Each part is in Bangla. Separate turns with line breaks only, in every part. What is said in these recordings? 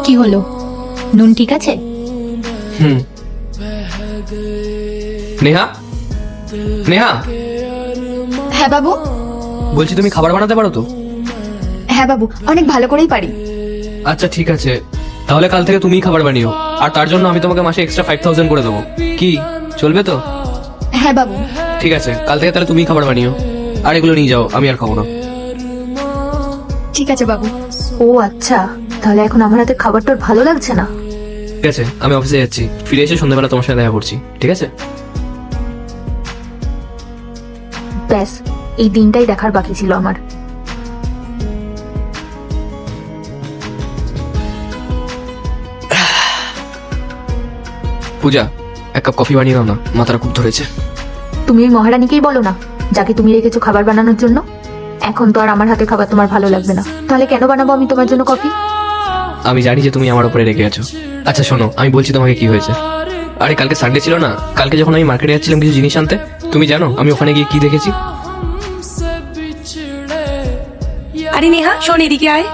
কি হলো? নুন ঠিক আছে?
হুম। নেহা, নেহা,
হ্যাঁ বাবু।
বলছি তুমি খাবার বানাতে পারো তো?
হ্যাঁ বাবু, অনেক ভালো করেই পারি।
আচ্ছা ঠিক আছে, তাহলে কাল থেকে তুমিই খাবার বানিও, আর তার জন্য আমি তোমাকে মাসে এক্সট্রা 5000 করে দেবো। কি চলবে তো?
হ্যাঁ বাবু।
ঠিক আছে, কাল থেকে তাহলে তুমিই খাবার বানিও, আর এগুলো নিয়ে যাও, আমি আর খাবো না।
ঠিক আছে বাবু।
ও আচ্ছা, তাহলে এখন আমার হাতে খাবারটার ভালো লাগছে না।
ঠিক আছে, আমি অফিসে যাচ্ছি, ফিরে এসে সন্ধ্যাবেলা তোমার সাথে দেখা করছি, ঠিক আছে?
ব্যাস, এই দিনটাই দেখার বাকি ছিল আমার।
পূজা, এক কাপ কফি বানিয়ে দাও না, মাথাটা খুব ধরেছে।
তুমি ওই মহারানীকেই বলো না, যাকে তুমি রেখেছো খাবার বানানোর জন্য। এখন তো আর আমার হাতে খাবার তোমার ভালো লাগবে না, তাহলে কেন বানাবো আমি তোমার জন্য কফি?
আমি জানি যে তুমি আমার উপরে রেগে আছো। আচ্ছা শোনো, আমি বলছি তোমাকে কি হয়েছে। আরে কালকে সানডে ছিল না, কালকে যখন আমি মার্কেটে যাচ্ছিলাম কিছু জিনিস আনতে, তুমি জানো আমি ওখানে গিয়ে কি দেখেছি?
আরে নেহা, শোন এদিকে আয়।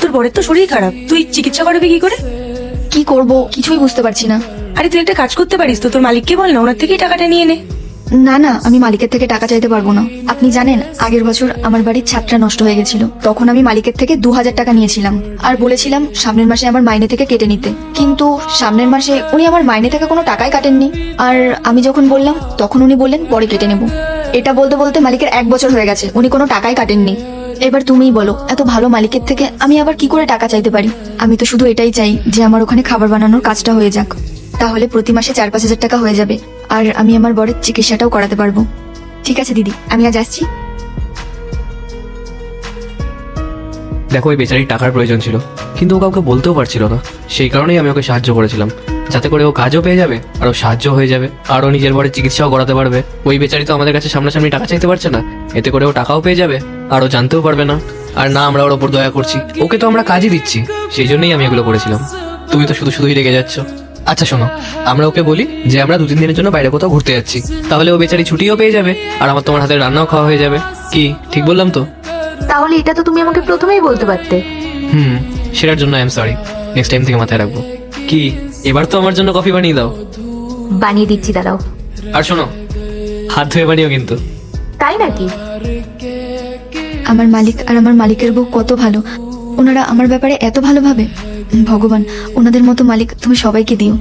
তোর বরের তো শরীর খারাপ, তুই চিকিৎসা করাবি কি করে?
কি করব কিছুই বুঝতে পারছি না।
আরে তুই একটা কাজ করতে পারিস তো, তোর মালিককে বল না, ওনার থেকেই টাকাটা নিয়ে নে।
না না, আমি মালিকের থেকে টাকা চাইতে পারবো না। আপনি জানেন, আগের বছর আমার বাড়ির ছাদটা নষ্ট হয়ে গেছিল, তখন আমি মালিকের থেকে 2000 টাকা নিয়েছিলাম, আর বলেছিলাম সামনের মাসে আমার মাইনে থেকে কেটে নিতে। কিন্তু সামনের মাসে উনি আমার মাইনে থেকে কোনো টাকাই কাটেননি, আর আমি যখন বললাম তখন উনি বললেন পরে কেটে নেব। এটা বলতে বলতে মালিকের 1 বছর হয়ে গেছে, উনি কোনো টাকাই কাটেননি। এবার তুমিই বলো, এত ভালো মালিকের থেকে আমি আবার কি করে টাকা চাইতে পারি? আমি তো শুধু এটাই চাই যে আমার ওখানে খাবার বানানোর কাজটা হয়ে যাক, তাহলে প্রতি মাসে 4-5 হাজার টাকা হয়ে যাবে, আর আমি আমার বরের চিকিৎসাটাও করাতে পারবো। ঠিক আছে দিদি, আমি আজ আসছি।
দেখো, ওই বেচারির টাকার প্রয়োজন ছিল, কিন্তু ও কাউকে বলতেও পারছিল না, সেই কারণেই আমি ওকে সাহায্য করেছিলাম, যাতে করে ও কাজও পেয়ে যাবে, আর ও সাহায্য হয়ে যাবে, আর ও নিজের বরের চিকিৎসাও করাতে পারবে। ওই বেচারি তো আমাদের কাছে সামনাসামনি টাকা চাইতে পারছে না, এতে করে ও টাকাও পেয়ে যাবে, আর ও জানতেও পারবে না, আর না আমরা ওর ওপর দয়া করছি। ওকে তো আমরা কাজই দিচ্ছি, সেই জন্যই আমি এগুলো করেছিলাম। তুমি তো শুধু শুধুই রেগে যাচ্ছ। আচ্ছা শোনো, আমরা ওকে বলি যে আমরা 2-3 দিনের জন্য বাইরে কোথাও ঘুরতে যাচ্ছি, তাহলে ও বেচারি ছুটিও পেয়ে যাবে, আর আমার তোমার হাতের রান্নাও খাওয়া হয়ে যাবে। কি ঠিক বললাম তো?
তাহলে এটা তো তুমি আমাকে প্রথমেই বলতে পারতে।
সেটার জন্য I am sorry, next time থেকে মাথায় রাখবো। কি এবার তো আমার জন্য কফি বানিয়ে দাও।
বানিয়ে দিচ্ছি, দাঁড়াও।
আর শোনো, হাত ধুয়ে বানিও কিন্তু।
তাই নাকি?
আমার মালিক আর আমার মালিকের বউ কত ভালো, ওনারা আমার ব্যাপারে এত ভালো ভাবে। ভগবান, ওনাদের মতো মালিক তুমি সবাইকে দিও।